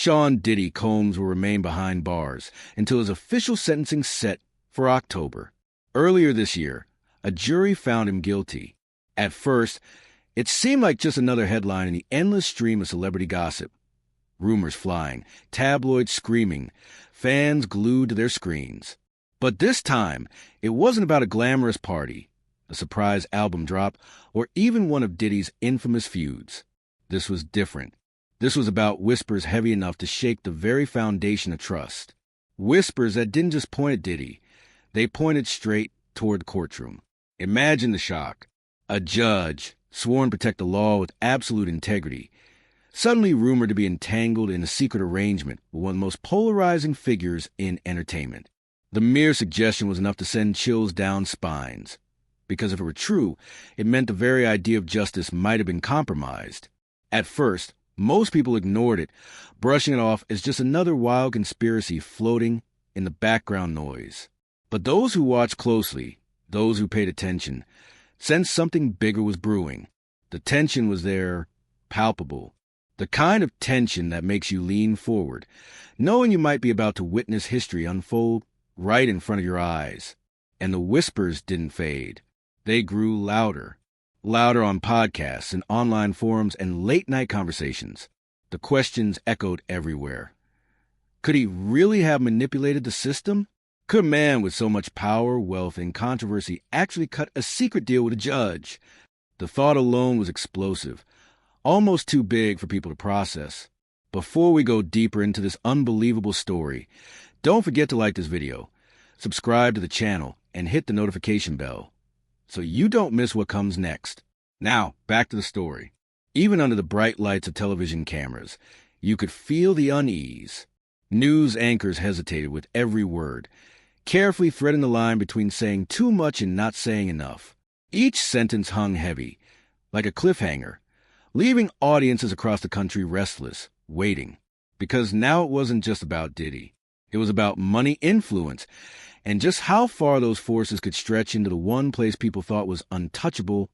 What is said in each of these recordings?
Sean Diddy Combs will remain behind bars until his official sentencing set for October. Earlier this year, a jury found him guilty. At first, it seemed like just another headline in the endless stream of celebrity gossip. Rumors flying, tabloids screaming, fans glued to their screens. But this time, it wasn't about a glamorous party, a surprise album drop, or even one of Diddy's infamous feuds. This was different. This was about whispers heavy enough to shake the very foundation of trust. Whispers that didn't just point at Diddy. They pointed straight toward the courtroom. Imagine the shock. A judge, sworn to protect the law with absolute integrity, suddenly rumored to be entangled in a secret arrangement with one of the most polarizing figures in entertainment. The mere suggestion was enough to send chills down spines. Because if it were true, it meant the very idea of justice might have been compromised. At first, most people ignored it, brushing it off as just another wild conspiracy floating in the background noise. But those who watched closely, those who paid attention, sensed something bigger was brewing. The tension was there, palpable. The kind of tension that makes you lean forward, knowing you might be about to witness history unfold right in front of your eyes. And the whispers didn't fade. They grew louder. Louder on podcasts and online forums and late-night conversations. The questions echoed everywhere. Could he really have manipulated the system? Could a man with so much power, wealth, and controversy actually cut a secret deal with a judge? The thought alone was explosive, almost too big for people to process. Before we go deeper into this unbelievable story, don't forget to like this video, subscribe to the channel, and hit the notification bell, so you don't miss what comes next. Now, back to the story. Even under the bright lights of television cameras, you could feel the unease. News anchors hesitated with every word, carefully threading the line between saying too much and not saying enough. Each sentence hung heavy, like a cliffhanger, leaving audiences across the country restless, waiting. Because now it wasn't just about Diddy. It was about money, influence, and just how far those forces could stretch into the one place people thought was untouchable,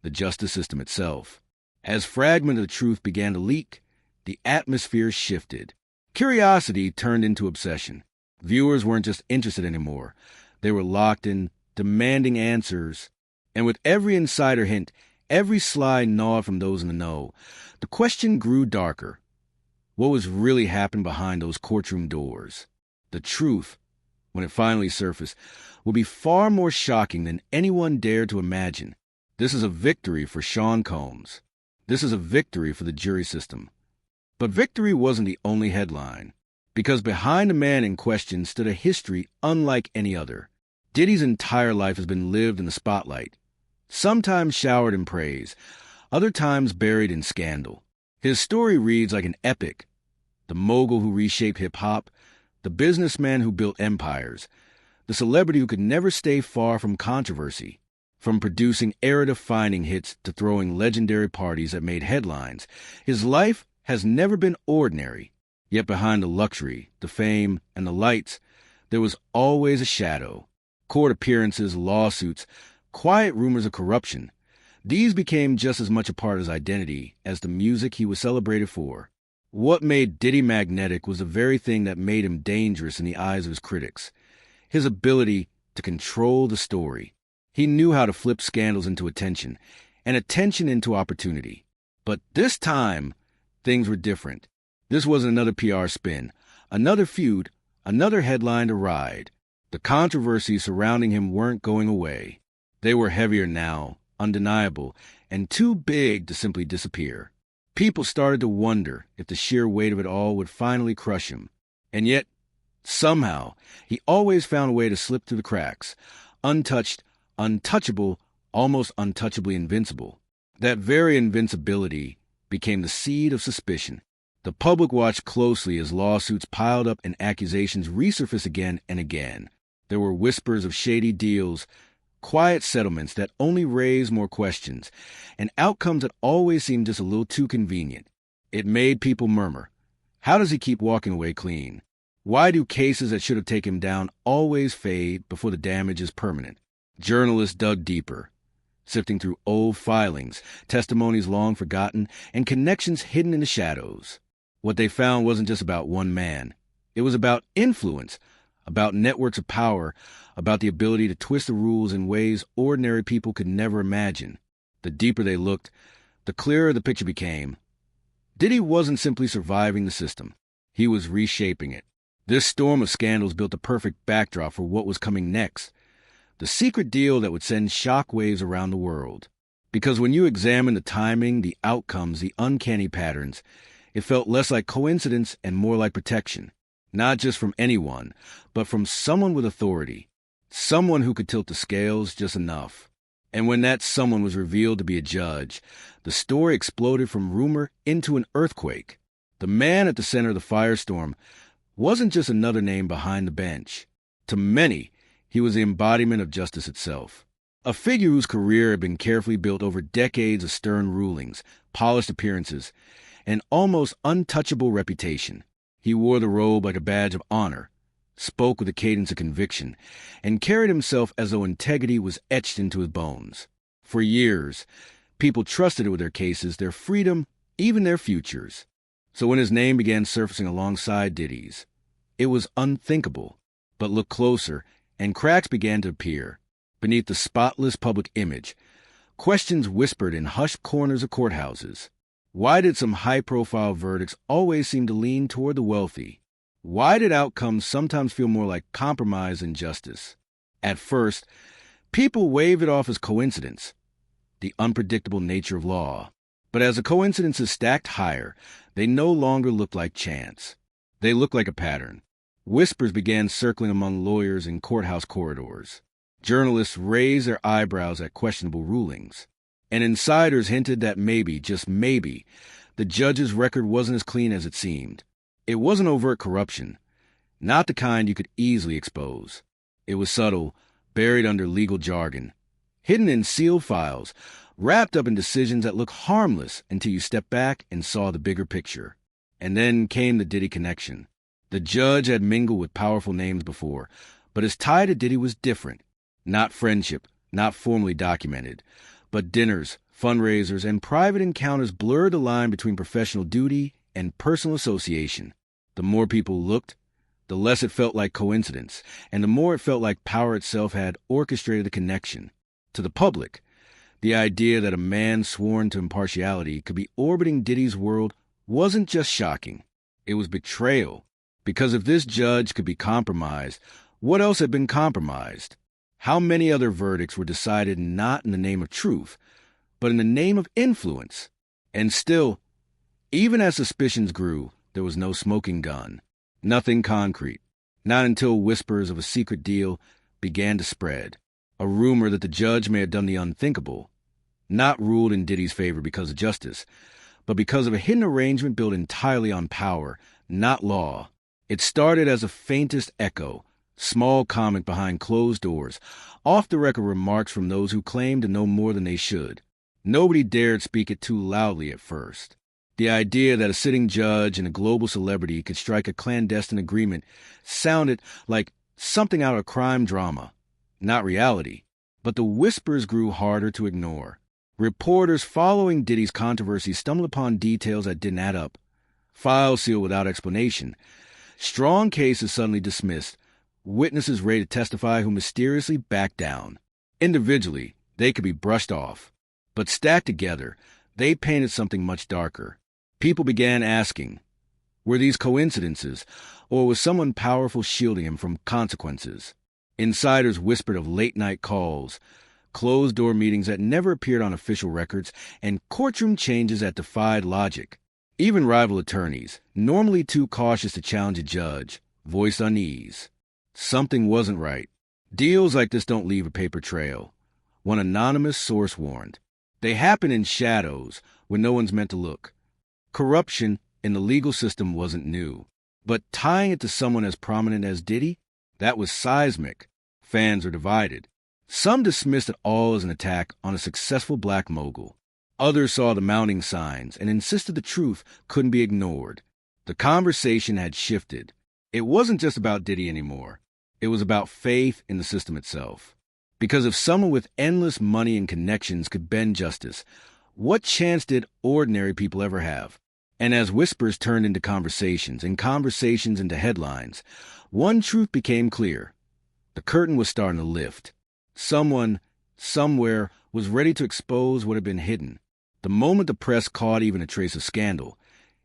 the justice system itself. As fragments of the truth began to leak, the atmosphere shifted. Curiosity turned into obsession. Viewers weren't just interested anymore. They were locked in, demanding answers. And with every insider hint, every sly nod from those in the know, the question grew darker. What was really happening behind those courtroom doors? The truth, when it finally surfaced, would be far more shocking than anyone dared to imagine. This is a victory for Sean Combs. This is a victory for the jury system. But victory wasn't the only headline, because behind the man in question stood a history unlike any other. Diddy's entire life has been lived in the spotlight, sometimes showered in praise, other times buried in scandal. His story reads like an epic. The mogul who reshaped hip-hop, the businessman who built empires, the celebrity who could never stay far from controversy. From producing era-defining hits to throwing legendary parties that made headlines, his life has never been ordinary. Yet behind the luxury, the fame, and the lights, there was always a shadow. Court appearances, lawsuits, quiet rumors of corruption. These became just as much a part of his identity as the music he was celebrated for. What made Diddy magnetic was the very thing that made him dangerous in the eyes of his critics. His ability to control the story. He knew how to flip scandals into attention, and attention into opportunity. But this time, things were different. This wasn't another PR spin, another feud, another headline to ride. The controversies surrounding him weren't going away. They were heavier now, undeniable, and too big to simply disappear. People started to wonder if the sheer weight of it all would finally crush him. And yet, somehow, he always found a way to slip through the cracks, untouched, untouchable, almost untouchably invincible. That very invincibility became the seed of suspicion. The public watched closely as lawsuits piled up and accusations resurfaced again and again. There were whispers of shady deals, quiet settlements that only raised more questions, and outcomes that always seemed just a little too convenient. It made people murmur. How does he keep walking away clean? Why do cases that should have taken him down always fade before the damage is permanent? Journalists dug deeper, sifting through old filings, testimonies long forgotten, and connections hidden in the shadows. What they found wasn't just about one man. It was about influence, about networks of power, about the ability to twist the rules in ways ordinary people could never imagine. The deeper they looked, the clearer the picture became. Diddy wasn't simply surviving the system. He was reshaping it. This storm of scandals built the perfect backdrop for what was coming next. The secret deal that would send shockwaves around the world. Because when you examine the timing, the outcomes, the uncanny patterns, it felt less like coincidence and more like protection. Not just from anyone, but from someone with authority. Someone who could tilt the scales just enough. And when that someone was revealed to be a judge, the story exploded from rumor into an earthquake. The man at the center of the firestorm wasn't just another name behind the bench. To many, he was the embodiment of justice itself. A figure whose career had been carefully built over decades of stern rulings, polished appearances, and almost untouchable reputation. He wore the robe like a badge of honor, spoke with a cadence of conviction, and carried himself as though integrity was etched into his bones. For years, people trusted it with their cases, their freedom, even their futures. So when his name began surfacing alongside Diddy's, it was unthinkable. But look closer, and cracks began to appear. Beneath the spotless public image, questions whispered in hushed corners of courthouses. Why did some high-profile verdicts always seem to lean toward the wealthy? Why did outcomes sometimes feel more like compromise than justice? At first, people waved it off as coincidence, the unpredictable nature of law. But as the coincidences stacked higher, they no longer looked like chance. They looked like a pattern. Whispers began circling among lawyers in courthouse corridors. Journalists raised their eyebrows at questionable rulings. And insiders hinted that maybe, just maybe, the judge's record wasn't as clean as it seemed. It wasn't overt corruption, not the kind you could easily expose. It was subtle, buried under legal jargon, hidden in sealed files, wrapped up in decisions that looked harmless until you stepped back and saw the bigger picture. And then came the Diddy connection. The judge had mingled with powerful names before, but his tie to Diddy was different. Not friendship, not formally documented, but dinners, fundraisers, and private encounters blurred the line between professional duty and personal association. The more people looked, the less it felt like coincidence, and the more it felt like power itself had orchestrated the connection. To the public, the idea that a man sworn to impartiality could be orbiting Diddy's world wasn't just shocking. It was betrayal. Because if this judge could be compromised, what else had been compromised? How many other verdicts were decided not in the name of truth, but in the name of influence? And still, even as suspicions grew, there was no smoking gun. Nothing concrete. Not until whispers of a secret deal began to spread. A rumor that the judge may have done the unthinkable. Not ruled in Diddy's favor because of justice, but because of a hidden arrangement built entirely on power, not law. It started as a faintest echo, small comment behind closed doors, off-the-record remarks from those who claimed to know more than they should. Nobody dared speak it too loudly at first. The idea that a sitting judge and a global celebrity could strike a clandestine agreement sounded like something out of a crime drama, not reality. But the whispers grew harder to ignore. Reporters following Diddy's controversy stumbled upon details that didn't add up. Files sealed without explanation. Strong cases suddenly dismissed. Witnesses ready to testify who mysteriously backed down. Individually, they could be brushed off. But stacked together, they painted something much darker. People began asking, were these coincidences, or was someone powerful shielding him from consequences? Insiders whispered of late-night calls, closed-door meetings that never appeared on official records, and courtroom changes that defied logic. Even rival attorneys, normally too cautious to challenge a judge, voiced unease. Something wasn't right. Deals like this don't leave a paper trail. One anonymous source warned. They happen in shadows when no one's meant to look. Corruption in the legal system wasn't new. But tying it to someone as prominent as Diddy, that was seismic. Fans were divided. Some dismissed it all as an attack on a successful black mogul. Others saw the mounting signs and insisted the truth couldn't be ignored. The conversation had shifted. It wasn't just about Diddy anymore. It was about faith in the system itself. Because if someone with endless money and connections could bend justice, what chance did ordinary people ever have? And as whispers turned into conversations and conversations into headlines, one truth became clear. The curtain was starting to lift. Someone, somewhere, was ready to expose what had been hidden. The moment the press caught even a trace of scandal,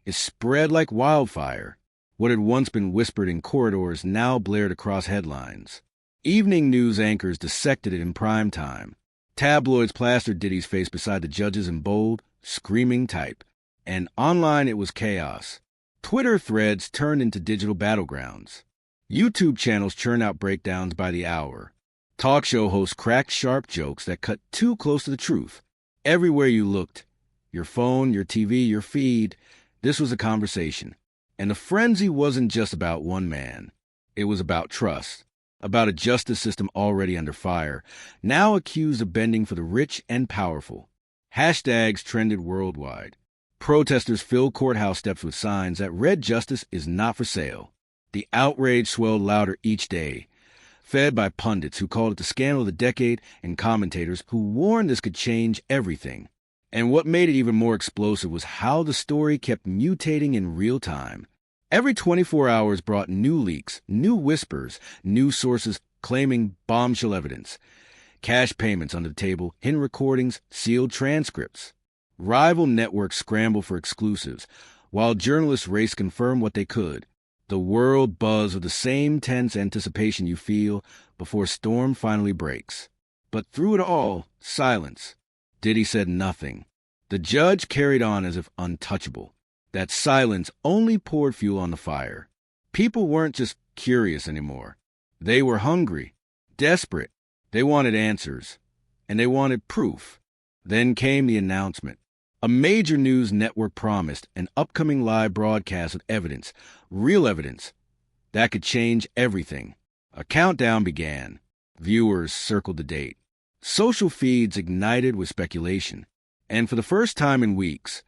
it spread like wildfire. What had once been whispered in corridors now blared across headlines. Evening news anchors dissected it in prime time. Tabloids plastered Diddy's face beside the judges in bold, screaming type. And online it was chaos. Twitter threads turned into digital battlegrounds. YouTube channels churned out breakdowns by the hour. Talk show hosts cracked sharp jokes that cut too close to the truth. Everywhere you looked, your phone, your TV, your feed, this was a conversation. And the frenzy wasn't just about one man. It was about trust, about a justice system already under fire, now accused of bending for the rich and powerful. Hashtags trended worldwide. Protesters filled courthouse steps with signs that read justice is not for sale. The outrage swelled louder each day, fed by pundits who called it the scandal of the decade and commentators who warned this could change everything. And what made it even more explosive was how the story kept mutating in real time. Every 24 hours brought new leaks, new whispers, new sources claiming bombshell evidence. Cash payments under the table, hidden recordings, sealed transcripts. Rival networks scrambled for exclusives, while journalists raced to confirm what they could. The world buzzed with the same tense anticipation you feel before a storm finally breaks. But through it all, silence. Diddy said nothing. The judge carried on as if untouchable. That silence only poured fuel on the fire. People weren't just curious anymore. They were hungry, desperate. They wanted answers, and they wanted proof. Then came the announcement. A major news network promised an upcoming live broadcast with evidence, real evidence, that could change everything. A countdown began. Viewers circled the date. Social feeds ignited with speculation. And for the first time in weeks,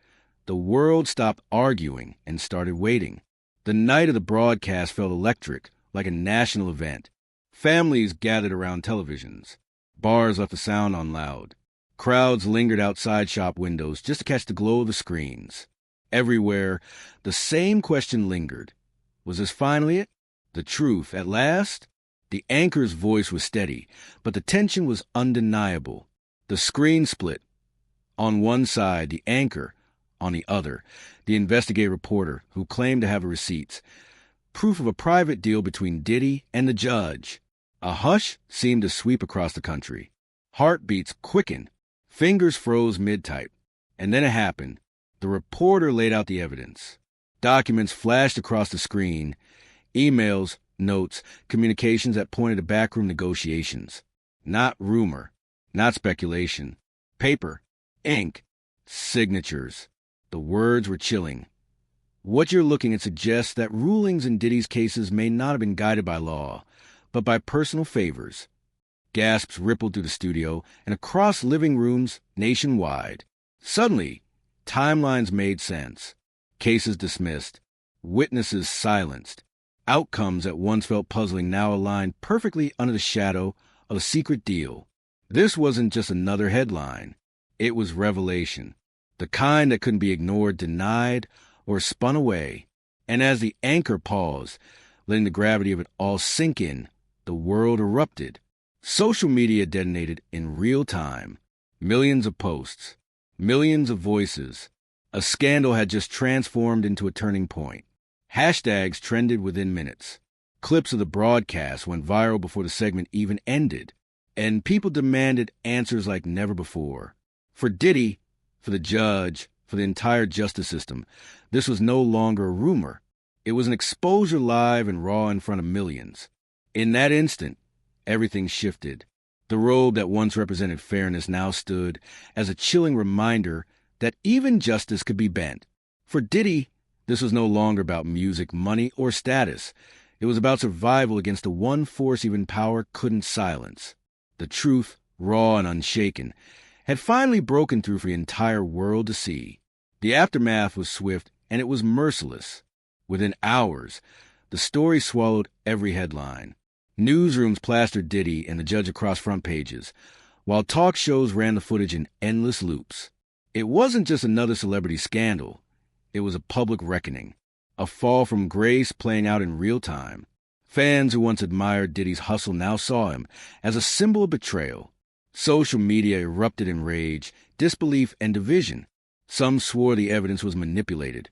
the world stopped arguing and started waiting. The night of the broadcast felt electric, like a national event. Families gathered around televisions. Bars left the sound on loud. Crowds lingered outside shop windows just to catch the glow of the screens. Everywhere, the same question lingered. Was this finally it? The truth, at last? The anchor's voice was steady, but the tension was undeniable. The screen split. On one side, the anchor. On the other, the investigative reporter who claimed to have the receipts. Proof of a private deal between Diddy and the judge. A hush seemed to sweep across the country. Heartbeats quickened. Fingers froze mid-type. And then it happened. The reporter laid out the evidence. Documents flashed across the screen. Emails, notes, communications that pointed to backroom negotiations. Not rumor. Not speculation. Paper. Ink. Signatures. The words were chilling. What you're looking at suggests that rulings in Diddy's cases may not have been guided by law, but by personal favors. Gasps rippled through the studio and across living rooms nationwide. Suddenly, timelines made sense. Cases dismissed. Witnesses silenced. Outcomes that once felt puzzling now aligned perfectly under the shadow of a secret deal. This wasn't just another headline. It was revelation. The kind that couldn't be ignored, denied, or spun away. And as the anchor paused, letting the gravity of it all sink in, the world erupted. Social media detonated in real time. Millions of posts. Millions of voices. A scandal had just transformed into a turning point. Hashtags trended within minutes. Clips of the broadcast went viral before the segment even ended. And people demanded answers like never before. For Diddy, for the judge, for the entire justice system, this was no longer a rumor. It was an exposure live and raw in front of millions. In that instant, everything shifted. The robe that once represented fairness now stood as a chilling reminder that even justice could be bent. For Diddy, this was no longer about music, money, or status. It was about survival against the one force even power couldn't silence. The truth, raw and unshaken, had finally broken through for the entire world to see. The aftermath was swift, and it was merciless. Within hours, the story swallowed every headline. Newsrooms plastered Diddy and the judge across front pages, while talk shows ran the footage in endless loops. It wasn't just another celebrity scandal. It was a public reckoning, a fall from grace playing out in real time. Fans who once admired Diddy's hustle now saw him as a symbol of betrayal. Social media erupted in rage, disbelief, and division. Some swore the evidence was manipulated.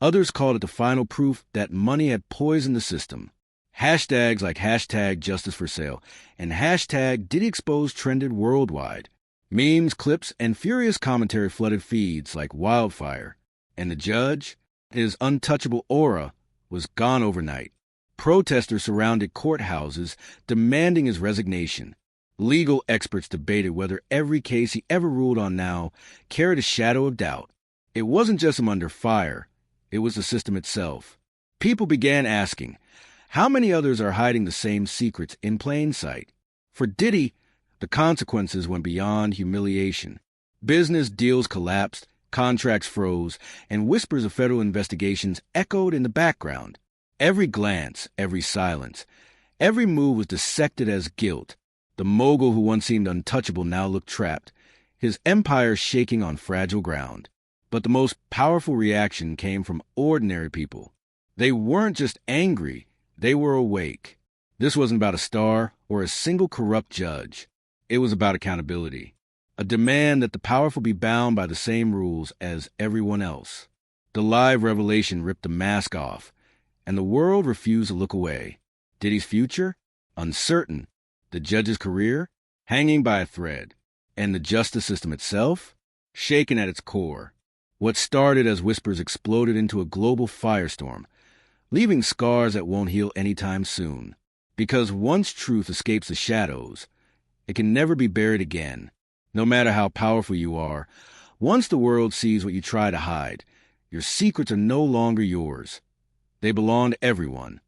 Others called it the final proof that money had poisoned the system. Hashtags like hashtag justice for sale and hashtag Diddy Exposed trended worldwide. Memes, clips, and furious commentary flooded feeds like wildfire. And the judge, his untouchable aura, was gone overnight. Protesters surrounded courthouses demanding his resignation. Legal experts debated whether every case he ever ruled on now carried a shadow of doubt. It wasn't just him under fire, it was the system itself. People began asking, how many others are hiding the same secrets in plain sight? For Diddy, the consequences went beyond humiliation. Business deals collapsed, contracts froze, and whispers of federal investigations echoed in the background. Every glance, every silence, every move was dissected as guilt. The mogul who once seemed untouchable now looked trapped, his empire shaking on fragile ground. But the most powerful reaction came from ordinary people. They weren't just angry, they were awake. This wasn't about a star or a single corrupt judge. It was about accountability, a demand that the powerful be bound by the same rules as everyone else. The live revelation ripped the mask off, and the world refused to look away. Diddy's future? Uncertain. The judge's career? Hanging by a thread. And the justice system itself? Shaken at its core. What started as whispers exploded into a global firestorm, leaving scars that won't heal anytime soon. Because once truth escapes the shadows, it can never be buried again. No matter how powerful you are, once the world sees what you try to hide, your secrets are no longer yours. They belong to everyone.